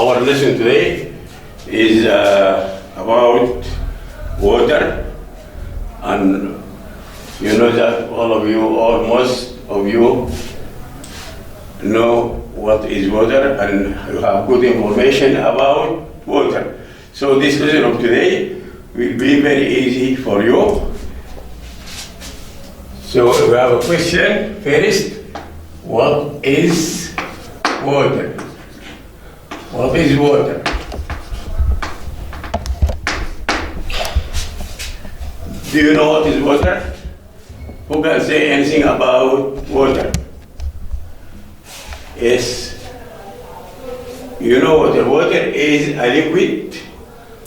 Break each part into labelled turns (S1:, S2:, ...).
S1: Our lesson today is about water, and you know that all of you, or most of you, know what is water and you have good information about water. So this lesson of today will be very easy for you. So we have a question first. What is water? What is water? Do you know what is water? Who can say anything about water? Yes. You know what water is? A liquid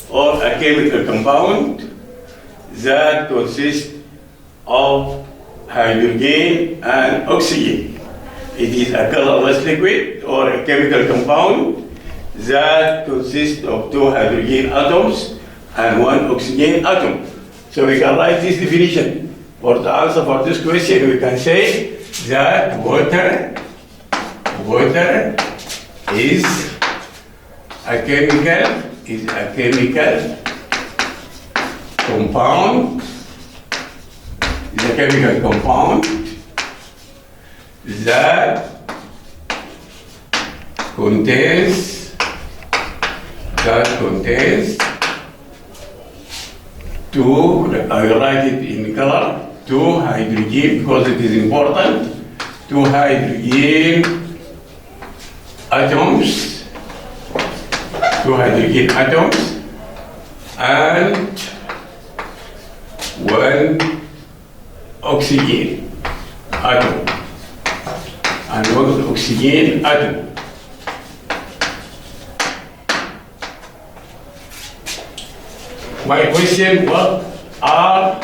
S1: or a chemical compound that consists of hydrogen and oxygen. It is a colorless liquid or a chemical compound that consists of two hydrogen atoms and one oxygen atom. So we can write this definition. For the answer for this question, we can say that water is a chemical compound. Is a chemical compound that contains two, I will write it in color, two hydrogen, because it is important, two hydrogen atoms, and one oxygen atom. My question, what are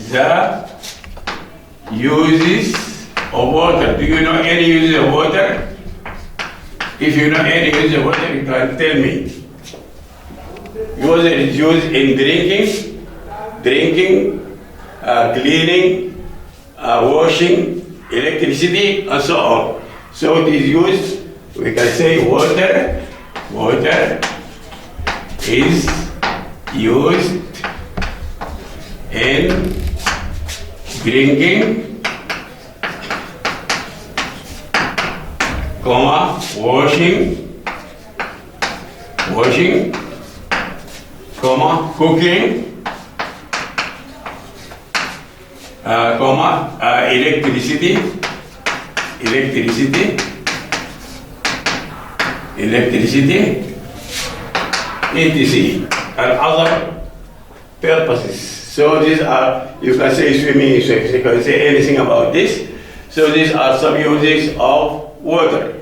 S1: the uses of water? Do you know any uses of water? If you know any uses of water, you can tell me. Water is used in drinking, cleaning, washing, electricity, and so on. So it is used, we can say water is used in drinking, washing, cooking, electricity, etc. and other purposes. So these are, you can say swimming, you can say anything about this. So these are some uses of water.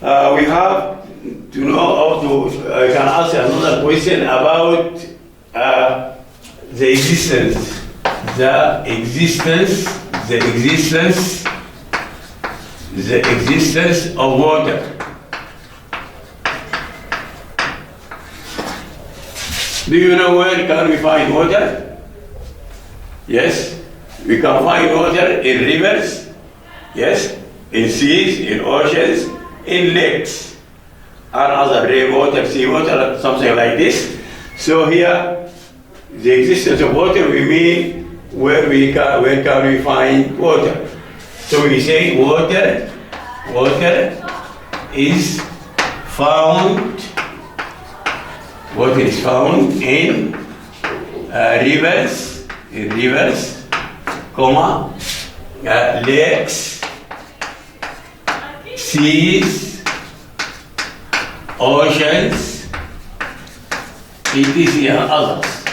S1: We have to know how to, I can answer another question about the existence of water. Do you know where can we find water? Yes, we can find water in rivers, yes, in seas, in oceans, in lakes, and other rainwater, seawater, something like this. So here, the existence of water, we mean where can we find water? So we say water is found in rivers, lakes, seas, oceans, etc. and others.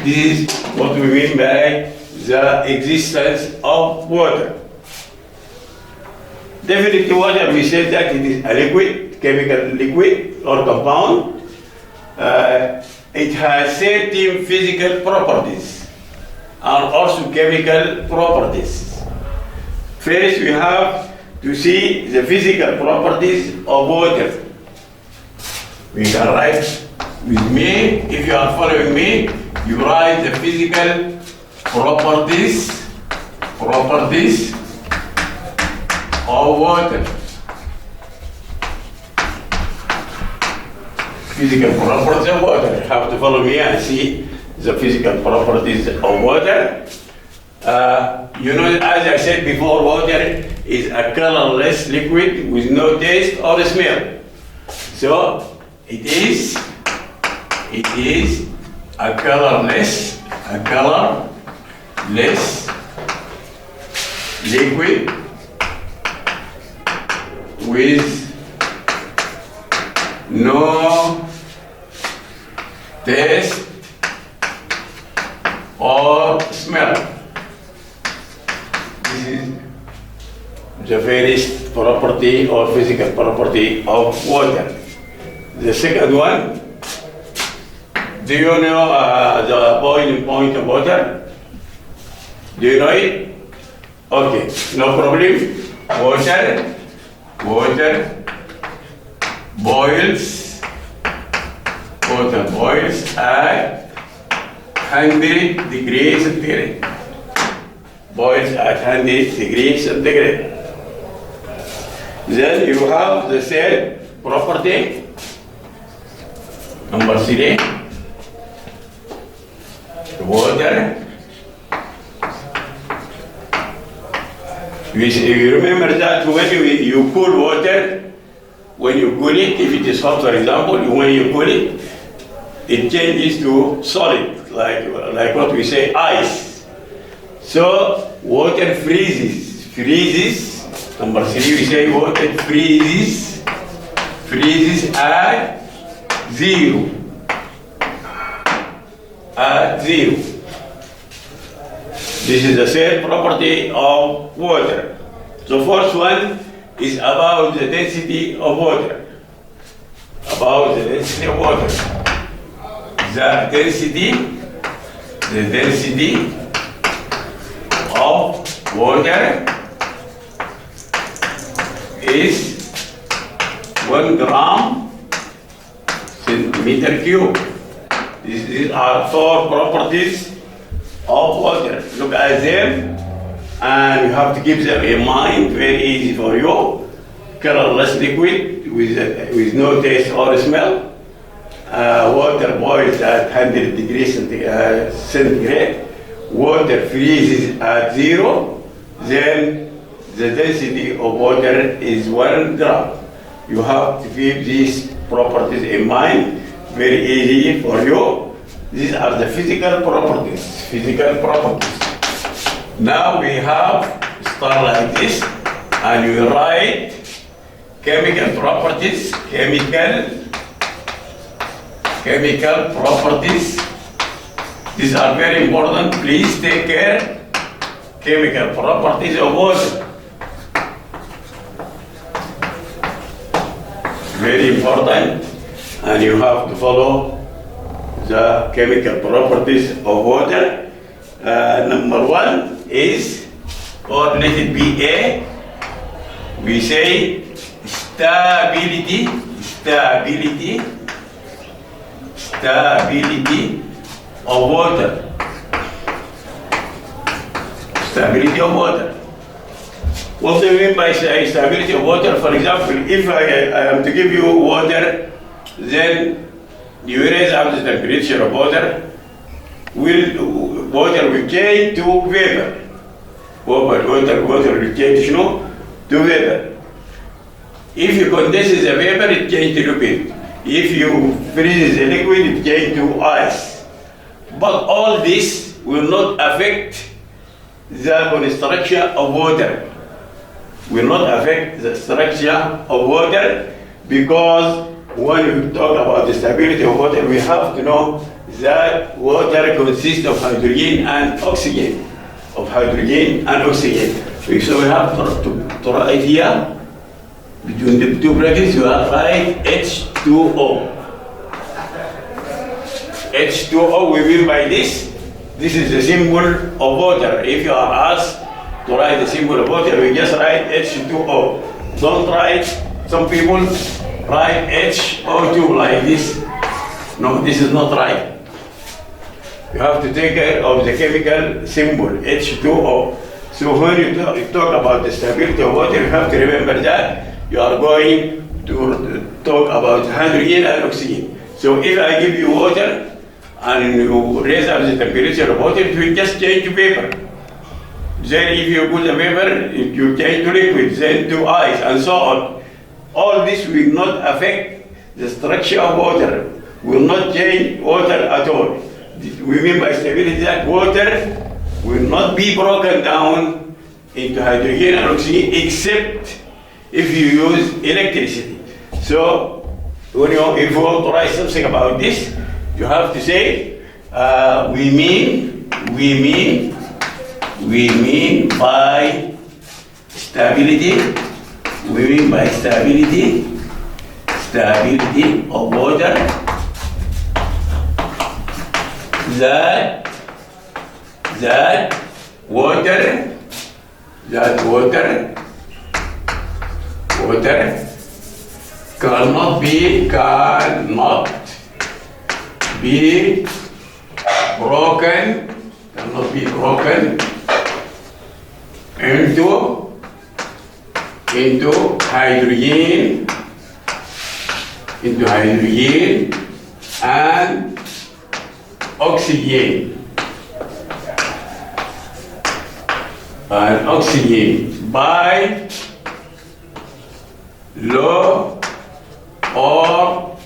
S1: This is what we mean by the existence of water. Definitely water, we said that it is a liquid, chemical liquid or compound. It has certain physical properties and also chemical properties. First, we have to see the physical properties of water. We can write with me, if you are following me, you write the physical properties of water. physical properties of water. You have to follow me and see the physical properties of water. As I said before, water is a colorless liquid with no taste or smell. So it is a colorless liquid with no taste or smell. This is the first property or physical property of water. The second one, do you know the boiling point of water? Do you know it? Okay, no problem. Water boils at 100 degrees centigrade. Boils at 100 degrees centigrade. Then you have the third property, number 3. Water. You remember that when you cool water, when you cool it, if it is hot, for example, when you cool it, it changes to solid, like what we say, ice. So water freezes. Number 3, we say water freezes at zero. This is the third property of water. The first one is about the density of water. The density of water is 1 gram centimeter cube. These are 4 properties of water. Look at them and you have to keep them in mind, very easy for you. Colorless liquid with no taste or smell. Water boils at 100 degrees centigrade. Water freezes at 0. Then the density of water is 1 gram. You have to keep these properties in mind, very easy for you. These are the physical properties. Now we have start like this, and you write chemical properties. These are very important. Please take care. Chemical properties of water. Very important, and you have to follow the chemical properties of water. Number 1 is, or let it be A. We say stability of water. Stability of water. What do you mean by stability of water? For example, if I am to give you water, then you raise up the temperature of water. Water will change to vapor. Water will change to vapor. If you condense the vapor, it changes to liquid. If you freeze the liquid, it changes to ice. But all this will not affect the construction of water. Because when we talk about the stability of water, we have to know that water consists of hydrogen and oxygen. So we have to write here, between the 2 brackets, you have write H2O. H2O, we mean by this is the symbol of water. If you are asked to write the symbol of water, we just write H2O. Don't write, some people write HO2 like this. No, this is not right. You have to take care of the chemical symbol, H2O. So when you talk about the stability of water, you have to remember that you are going to talk about hydrogen and oxygen. So if I give you water and you raise up the temperature of water, it will just change to vapor. Then if you put the vapor, it will change to liquid, then to ice, and so on. All this will not affect the structure of water, will not change water at all. We mean by stability that water will not be broken down into hydrogen and oxygen except if you use electricity. So when if you want to write something about this, you have to say we mean by stability of water that water cannot be broken into hydrogen and oxygen by low or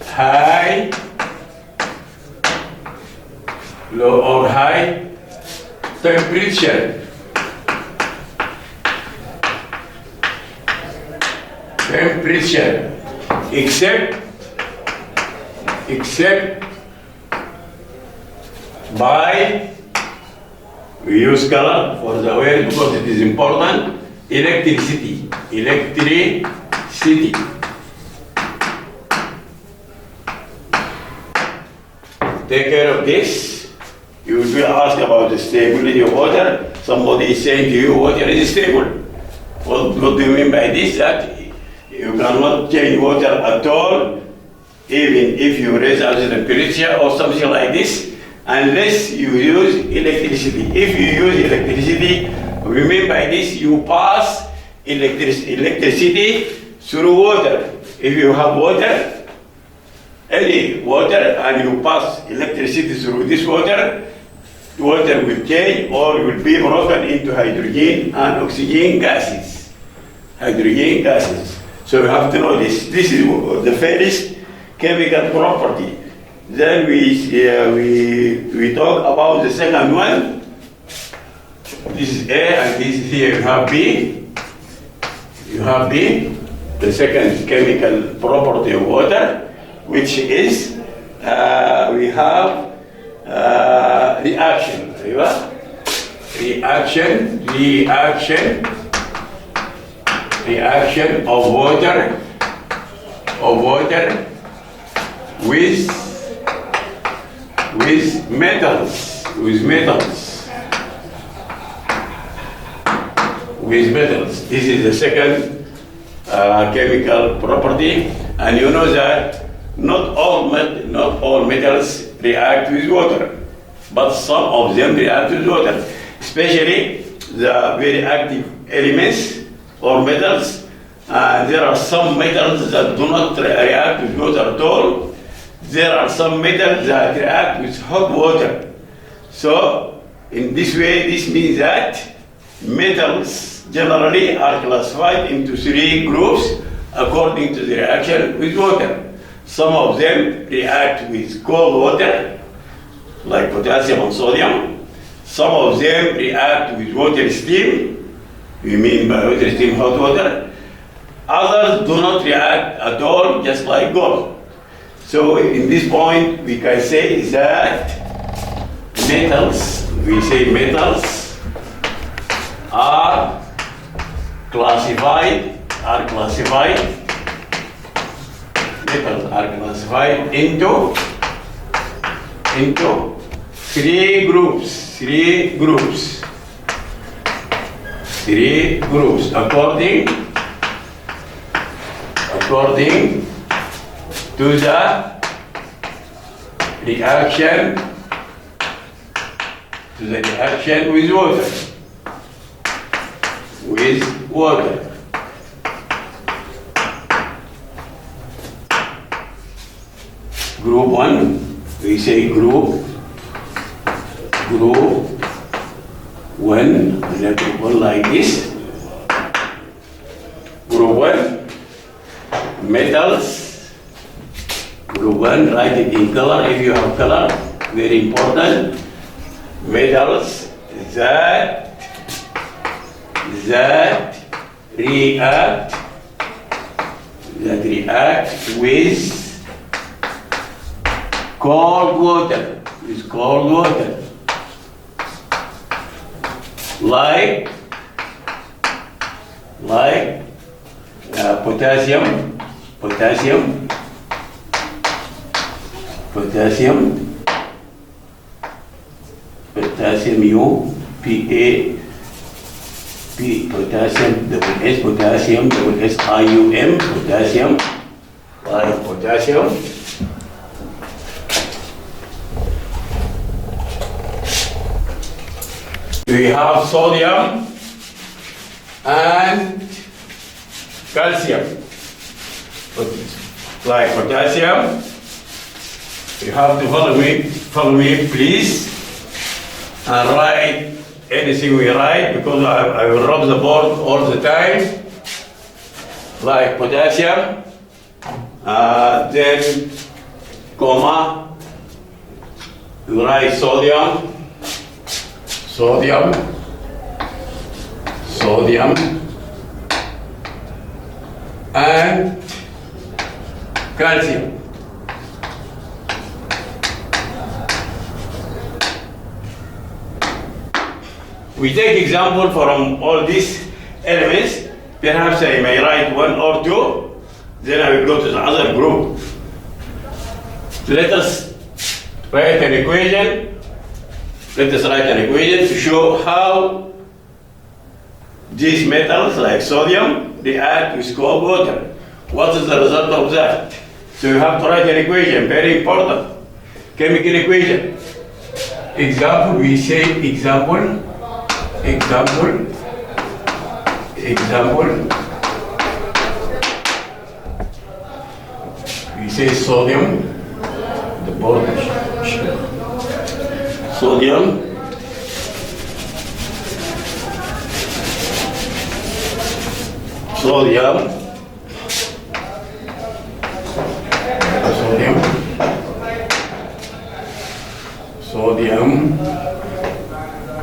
S1: high temperature. Except by, we use color for the word because it is important, electricity. Take care of this. You will be asked about the stability of water. Somebody is saying to you, water is stable. What do you mean by this? That you cannot change water at all, even if you raise up the temperature or something like this, unless you use electricity. If you use electricity, we mean by this, you pass electricity through water. If you have water, any water, and you pass electricity through this water, water will change or will be broken into hydrogen and oxygen gases. So you have to know this. This is the first chemical property. Then we talk about the second one. This is A, and this is here. You have B, the second chemical property of water, which is we have reaction. Reaction of water with metals. This is the second chemical property, and you know that not all metals react with water, but some of them react with water, especially the very active elements or metals. There are some metals that do not react with water at all. There are some metals that react with hot water. So in this way, this means that metals generally are classified into three groups according to the reaction with water. Some of them react with cold water, like potassium and sodium. Some of them react with water steam. We mean by water steam hot water. Others do not react at all, just like gold. So in this point, we can say that metals are classified into three groups according to the reaction with water. group 1, we say group 1, let it go like this. Group 1, metals. Group 1, write it in color if you have color, very important. Metals that react with cold water, like potassium, U, P, potassium, double S, I-U-M, potassium, like potassium. We have sodium and calcium. Like potassium, you have to follow me please, and write anything we write, because I will rub the board all the time. Like potassium, then comma, you write sodium, and calcium. We take example from all these elements. Perhaps I may write 1 or 2, then I will go to the other group. Let us write an equation. To show how these metals like sodium react with cold water. What is the result of that? So you have to write an equation, very important. Chemical equation. Example, we say example. We say sodium, the board, sodium,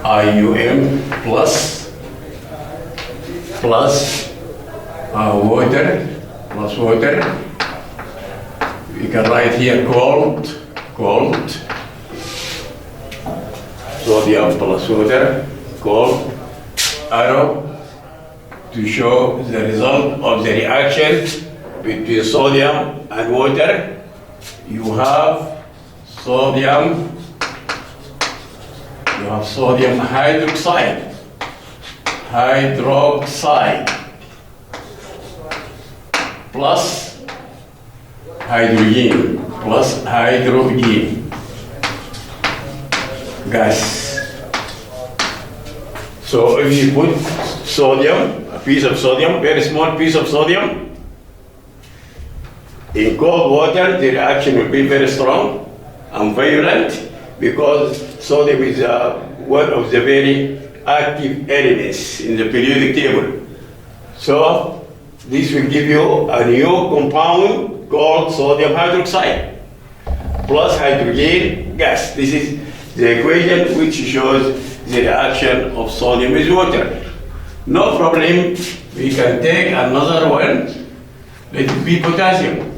S1: IUM plus water. We can write here cold, sodium plus water, cold, arrow, to show the result of the reaction between sodium and water. You have sodium hydroxide plus hydrogen gas. So if you put sodium, a piece of sodium, very small piece of sodium, in cold water, the reaction will be very strong and violent, because sodium is one of the very active elements in the periodic table. So this will give you a new compound called sodium hydroxide plus hydrogen gas. This is the equation which shows the reaction of sodium with water. No problem, we can take another one. Let it be potassium.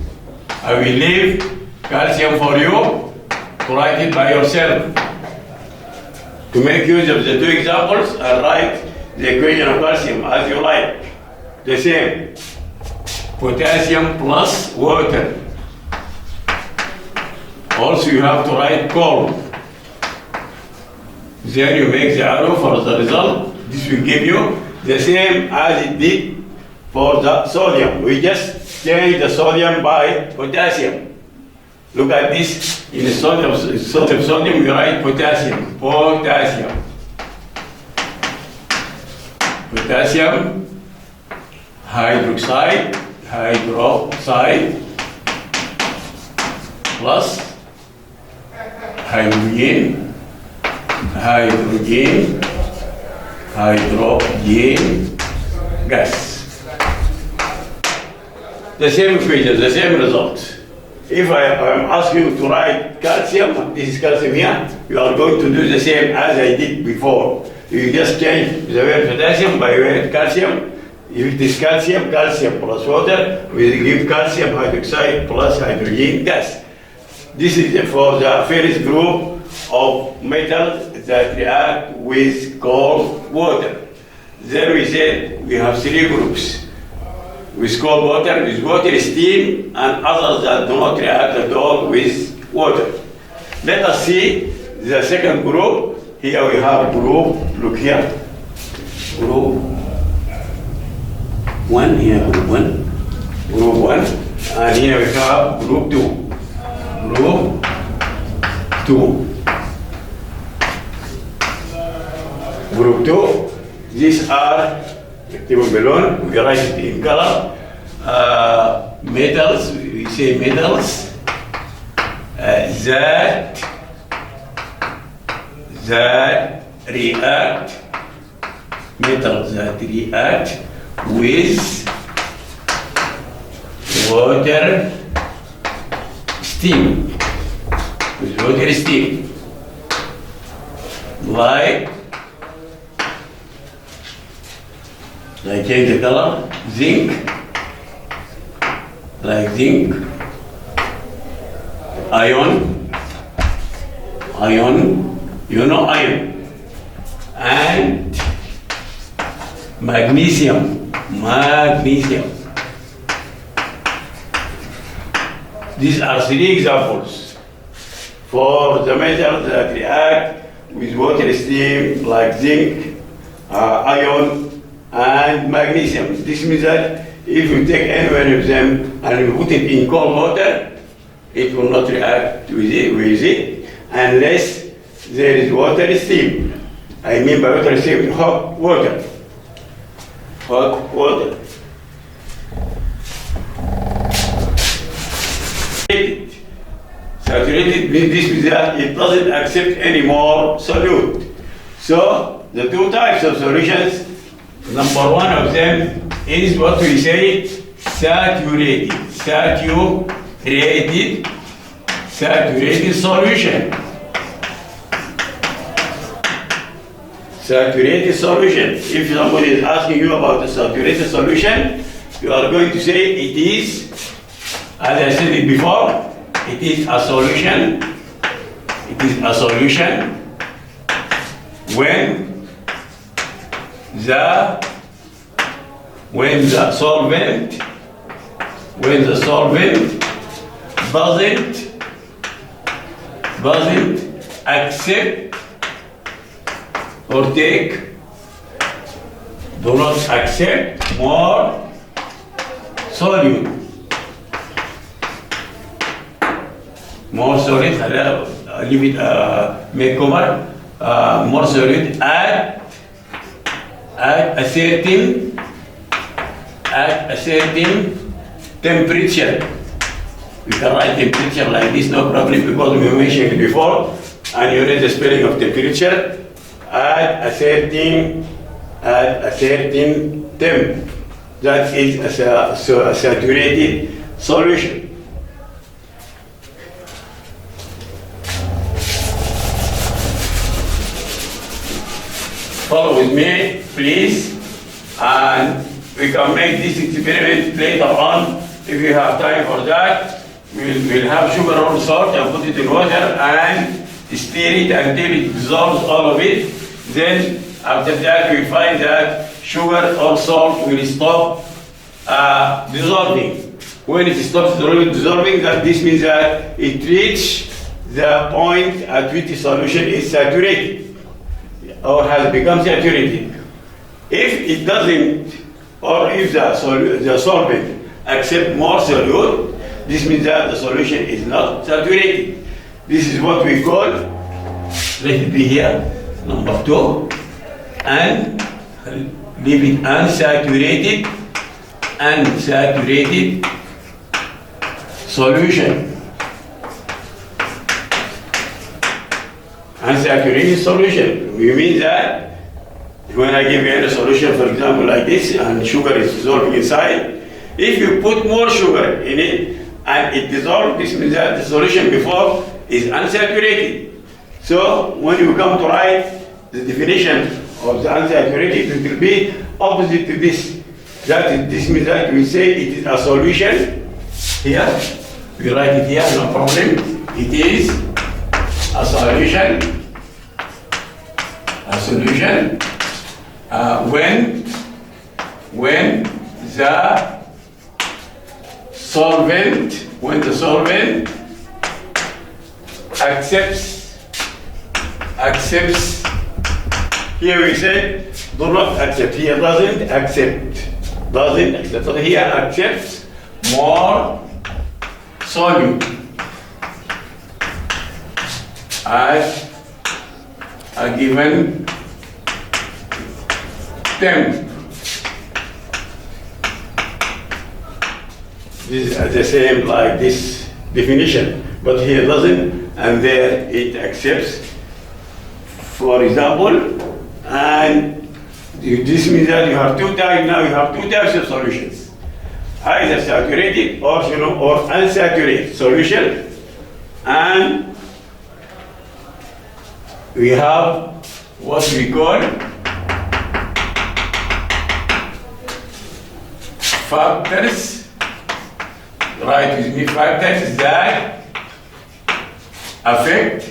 S1: I will leave calcium for you to write it by yourself. To make use of the 2 examples, I'll write the equation of calcium as you like. The same. Potassium plus water. Also you have to write cold. Then you make the arrow for the result. This will give you the same as it did for the sodium. We just change the sodium by potassium. Look at this. In the sodium, we write potassium. Potassium hydroxide plus hydrogen, hydrogen, hydrogen gas. The same equation, the same results. If I am asking you to write calcium, this is calcium here, you are going to do the same as I did before. You just change the word potassium by word calcium. If it is calcium, calcium plus water, we give calcium hydroxide plus hydrogen gas. This is for the first group of metals that react with cold water. Then we said we have three groups. With cold water, with water, steam, and others that do not react at all with water. Let us see the second group. Here we have group, look here. Group 1, here group 1. Group 1, and here we have group 2. Group 2. Group 2, these are table below, we write it in color. Metals, we say metals that react, metals that react with water, steam, with water, steam, like I change the color, zinc, like zinc, iron, you know iron, and magnesium. These are three examples for the metals that react with water, steam, like zinc, iron, and magnesium. This means that if you take any one of them and you put it in cold water, it will not react with it unless there is water steam. I mean by water steam, hot water. Hot water. Saturated means this means that it doesn't accept any more solute. So the two types of solutions, number one of them is what we say saturated solution. Saturated solution. If somebody is asking you about the saturated solution, you are going to say it is, as I said it before, it is a solution. It is a solution when the solvent doesn't accept or do not accept more solute. More solid, leave it, make cover, more solid at a certain temperature. We can write temperature like this, no problem, because we mentioned it before, and you know the spelling of temperature at a certain temp. That is a saturated solution. Follow with me, please, and we can make this experiment later on if you have time for that. We'll have sugar or salt and put it in water and stir it until it dissolves all of it. Then after that we find that sugar or salt will stop dissolving. When it stops dissolving, that this means that it reached the point at which the solution is saturated or has become saturated. If it doesn't, or if the solvent accepts more solute, this means that the solution is not saturated. This is what we call, let it be here, number 2, and leave it unsaturated solution. unsaturated solution. We mean that when I give you any solution, for example, like this, and sugar is dissolving inside, if you put more sugar in it and it dissolves, this means that the solution before is unsaturated. So when you come to write the definition of the unsaturated, it will be opposite to this. This means that we say it is a solution. Here, we write it here, no problem. It is a solution. A solution when the solvent accepts. Here we say do not accept. Here doesn't accept. So here accepts more solute at a given temp. This is the same like this definition, but here doesn't, and there it accepts. For example, and this means that you have two types. Now you have two types of solutions, either saturated or unsaturated solution, and we have what we call factors. Write with me, factors that affect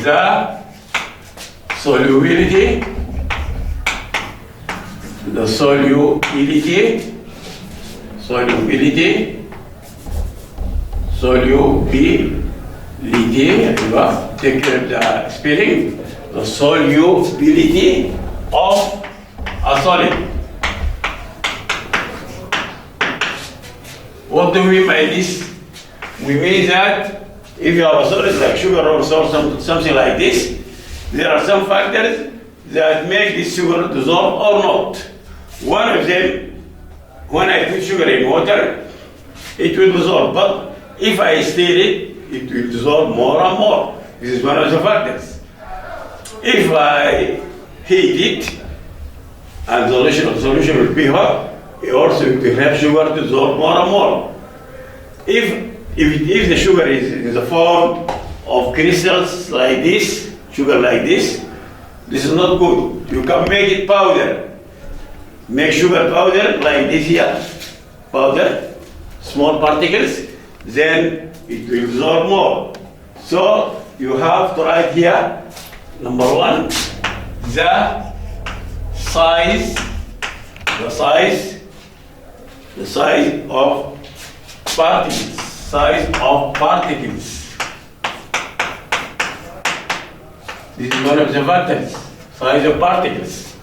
S1: the solubility take care of the spelling, the solubility of a solid. What do we mean by this? We mean that if you have a solid like sugar or something like this, there are some factors that make this sugar dissolve or not. One of them, when I put sugar in water, it will dissolve, but if I stir it, it will dissolve more and more. This is one of the factors. If I heat it, and the solution will be hot, also it will help sugar to dissolve more and more. If the sugar is in the form of crystals like this, sugar like this is not good. You can make it powder. Make sugar powder like this here, powder, small particles, then it will dissolve more. So you have to write here, number one, the size of particles. This is one of the factors, size of particles.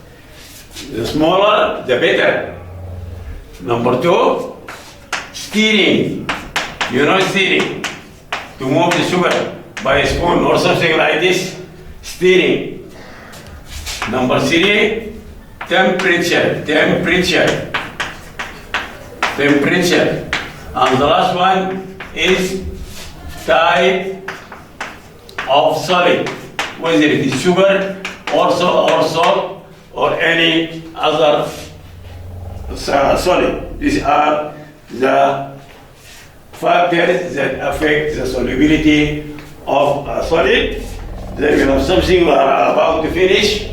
S1: The smaller, the better. Number two, stirring. You know stirring, to move the sugar by a spoon or something like this, stirring. Number three, temperature. And the last one is type of solid, whether it is sugar or salt or any other solid. These are the factors that affect the solubility of a solid. Then we have something we are about to finish.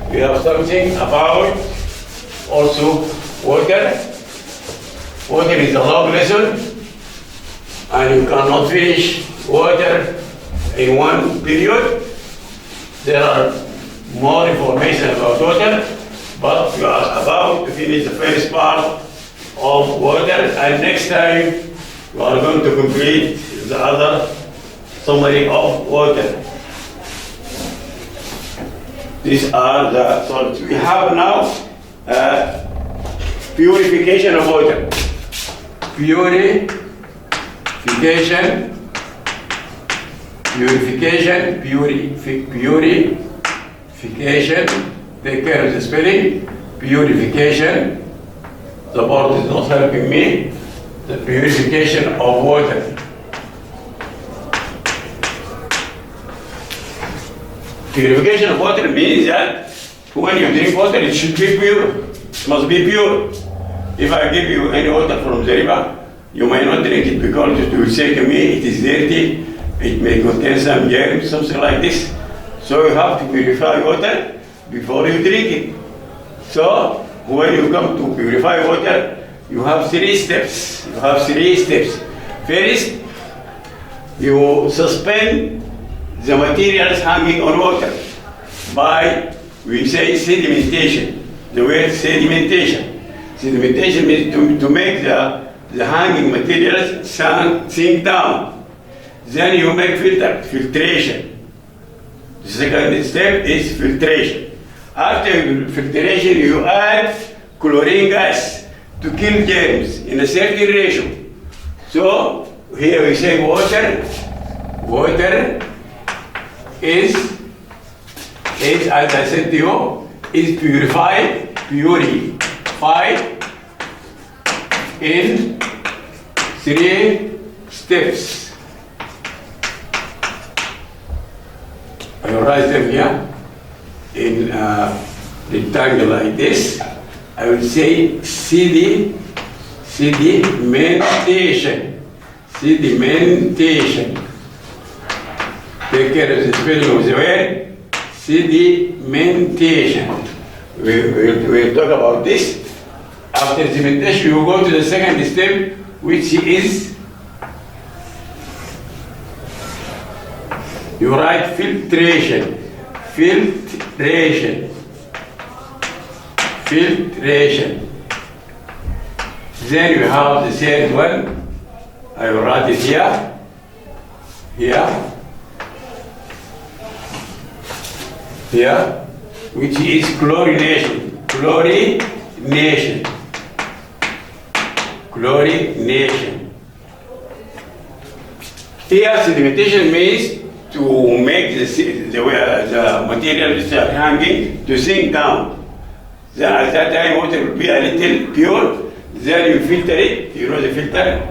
S1: We have something about also water. Water is a long lesson, and you cannot finish water in one period. There are more information about water, but we are about to finish the first part of water, and next time we are going to complete the other summary of water. These are the solids. We have now purification of water. Purification. Take care of the spelling. Purification. The board is not helping me. The purification of water. Purification of water means that when you drink water, it should be pure. It must be pure. If I give you any water from the river, you may not drink it because you will say to me, it is dirty, it may contain some germs, something like this. So you have to purify water before you drink it. So when you come to purify water, you have 3 steps. First, you suspend the materials hanging on water by, we say, sedimentation. The word sedimentation. Sedimentation means to make the hanging materials sink down. Then you make filtration. The second step is filtration. After filtration, you add chlorine gas to kill germs in a certain ratio. So here we say water is as I said to you, is purified in 3 steps. I will write them here in rectangle like this. I will say sedimentation. Take care of the spelling of the word sedimentation. We'll talk about this. After sedimentation, you go to the second step, which is, you write filtration. Then you have the third one. I will write it here, which is chlorination. Here, sedimentation means to make the material hanging to sink down. Then at that time, water will be a little pure. Then you filter it. You know the filter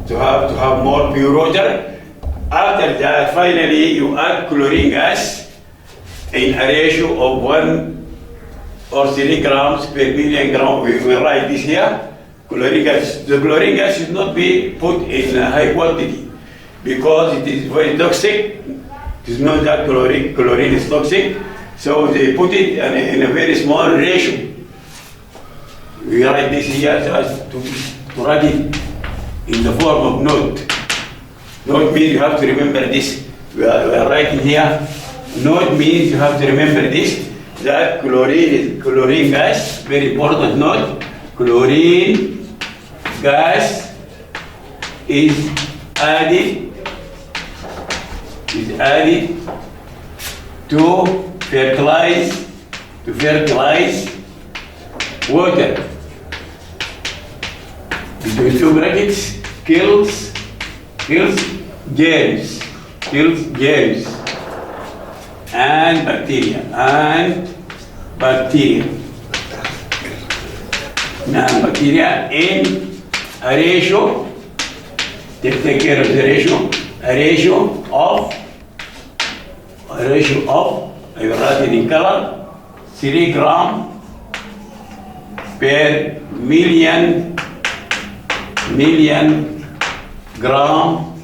S1: to have more pure water. After that, finally, you add chlorine gas in a ratio of 1 or 3 grams per million gram. We write this here. Chlorine gas. The chlorine gas should not be put in high quantity because it is very toxic. It is not that chlorine is toxic. So they put it in a very small ratio. We write this here to write it in the form of note. Note means you have to remember this. We are writing here. Note means you have to remember this. That chlorine gas, very important note. Chlorine gas is added to fertilize water. Between 2 brackets, kills germs and bacteria. In a ratio, take care of the ratio, a ratio of, I will write it in color, 3 gram per million gram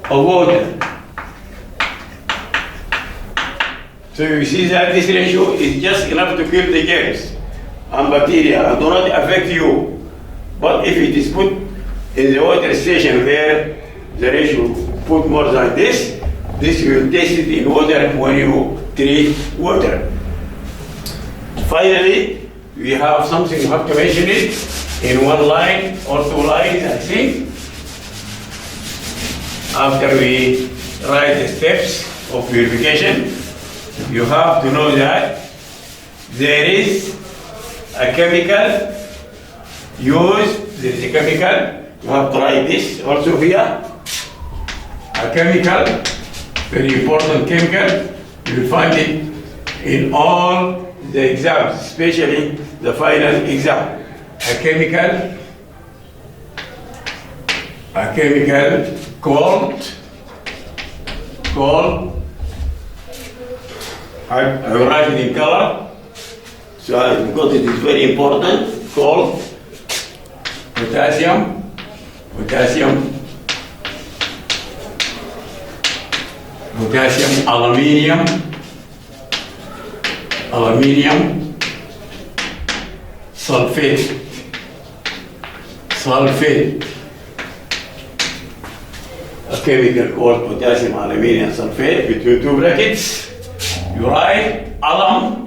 S1: of water. So you see that this ratio is just enough to kill the germs and bacteria and do not affect you. But if it is put in the water station where the ratio put more than this you will taste it in water when you treat water. Finally, we have something, you have to mention it in 1 line or 2 lines, I think. After we write the steps of purification, you have to know that there is a chemical used. There is a chemical. You have to write this also here. A chemical, very important chemical. You will find it in all the exams, especially the final exam. A chemical called called, I will write it in color, so because it is very important, called potassium, aluminium, sulfate, a chemical called potassium aluminium sulfate between two brackets. You write alum,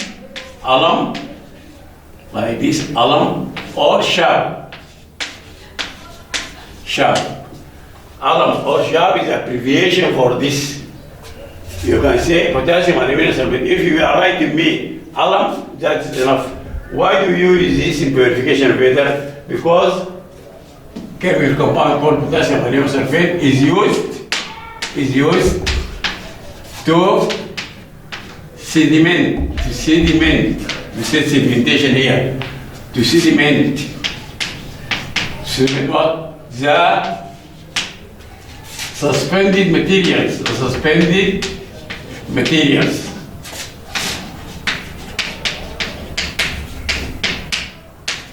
S1: like this, alum, or sharp. Alum or sharp is abbreviation for this. You can say potassium aluminium sulfate. If you are writing me alum, that's enough. Why do you use this in purification of water? Because chemical compound called potassium aluminium sulfate is used to sediment. We said sedimentation here. To sediment what? The suspended materials.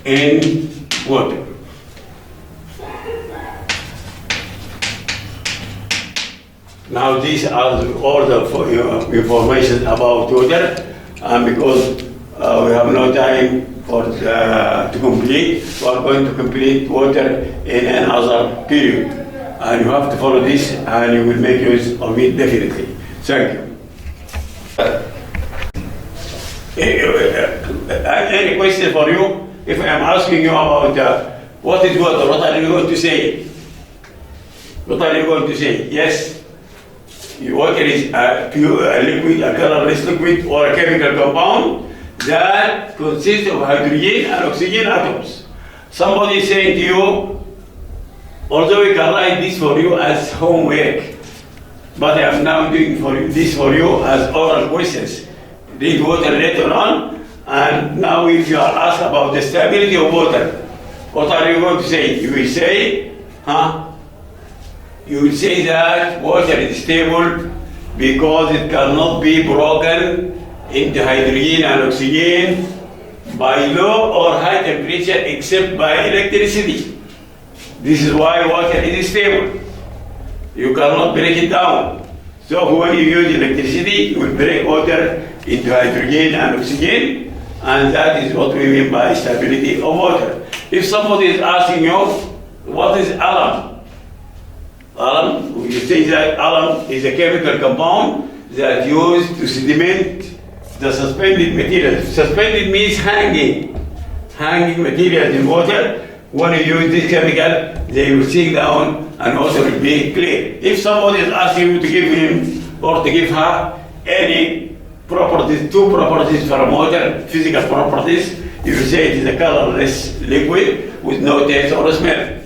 S1: In water. Now these are all the information about water, and because we have no time to complete, we are going to complete water in another period. And you have to follow this, and you will make use of it definitely. Thank you. Any question for you? If I am asking you about what is water, what are you going to say? Yes. Water is a liquid, a colorless liquid, or a chemical compound that consists of hydrogen and oxygen atoms. Somebody is saying to you, although we can write this for you as homework, but I am now doing this for you as oral questions. Read water later on, and now if you are asked about the stability of water, what are you going to say? You will say, You will say that water is stable because it cannot be broken into hydrogen and oxygen by low or high temperature except by electricity. This is why water is stable. You cannot break it down. So when you use electricity, you will break water into hydrogen and oxygen, and that is what we mean by stability of water. If somebody is asking you, what is alum? Alum, you say that alum is a chemical compound that used to sediment the suspended materials. Suspended means hanging materials in water. When you use this chemical, they will sink down and water will be clear. If somebody is asking you to give him or to give her any properties, two properties from water, physical properties, you will say it is a colorless liquid with no taste or smell.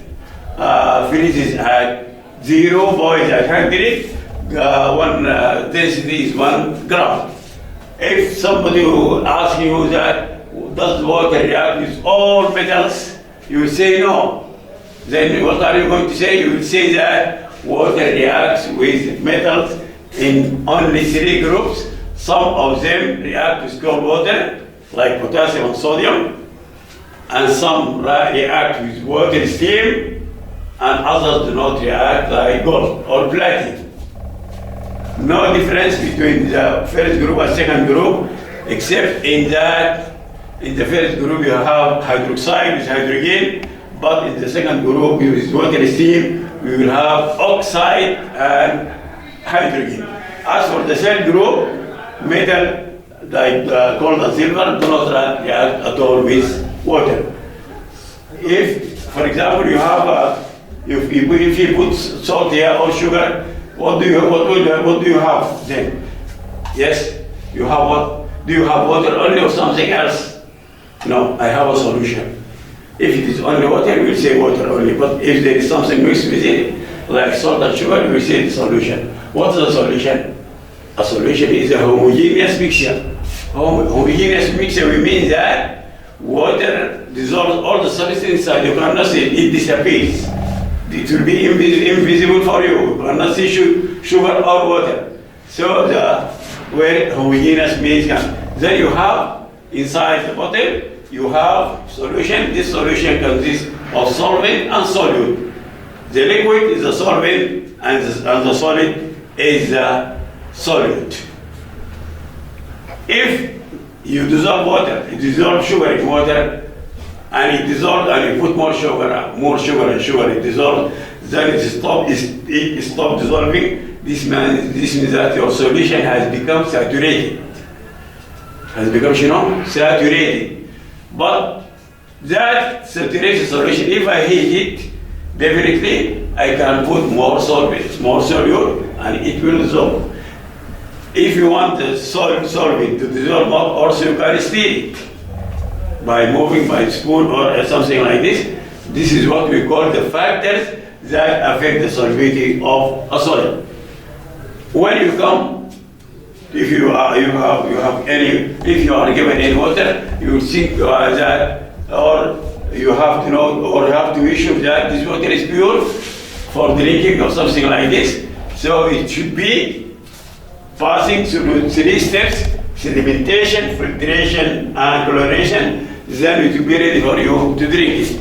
S1: Freezes at 0, boils at 100, density is 1 gram. If somebody will ask you that, does water react with all metals? You will say no. Then what are you going to say? You will say that water reacts with metals in only 3 groups. Some of them react with cold water, like potassium and sodium, and some react with water steam, and others do not react, like gold or platinum. No difference between the first group and second group, except in that in the first group you have hydroxide with hydrogen, but in the second group with water steam we will have oxide and hydrogen. As for the third group, metal like gold and silver do not react at all with water. If, for example, you have if you put salt here or sugar, what do you have then? Yes, you have what? Do you have water only or something else? No, I have a solution. If it is only water, we will say water only. But if there is something mixed with it, like salt and sugar, we will say the solution. What is the solution? A solution is a homogeneous mixture. Homogeneous mixture, we mean that water dissolves all the substance inside. You cannot see it, it disappears. It will be invisible for you. You cannot see sugar or water. So where homogeneous means then you have inside the bottle you have solution. This solution consists of solvent and solute. The liquid is the solvent and the solid is the solute. If you dissolve water, you dissolve sugar in water, and it dissolves and you put more sugar and sugar, it dissolves, then it stops dissolving. This means that your solution has become saturated. Saturated. But that saturated solution, if I heat it, definitely I can put more solvent, more solute, and it will dissolve. If you want the solvent to dissolve up, also you can stir it by moving by spoon or something like this. This is what we call the factors that affect the solubility of a solid. When you come, if you are given any water, you will think that, or you have to know, or you have to issue that this water is pure for drinking or something like this. So it should be passing through 3 steps: sedimentation, filtration, and chlorination. Then it will be ready for you to drink it.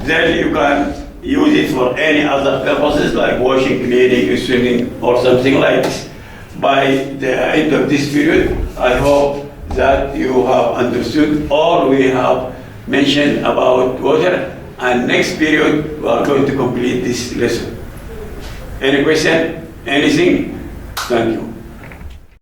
S1: Then you can use it for any other purposes like washing, cleaning, swimming, or something like this. By the end of this period, I hope that you have understood all we have mentioned about water, and next period we are going to complete this lesson. Any question? Anything? Thank you.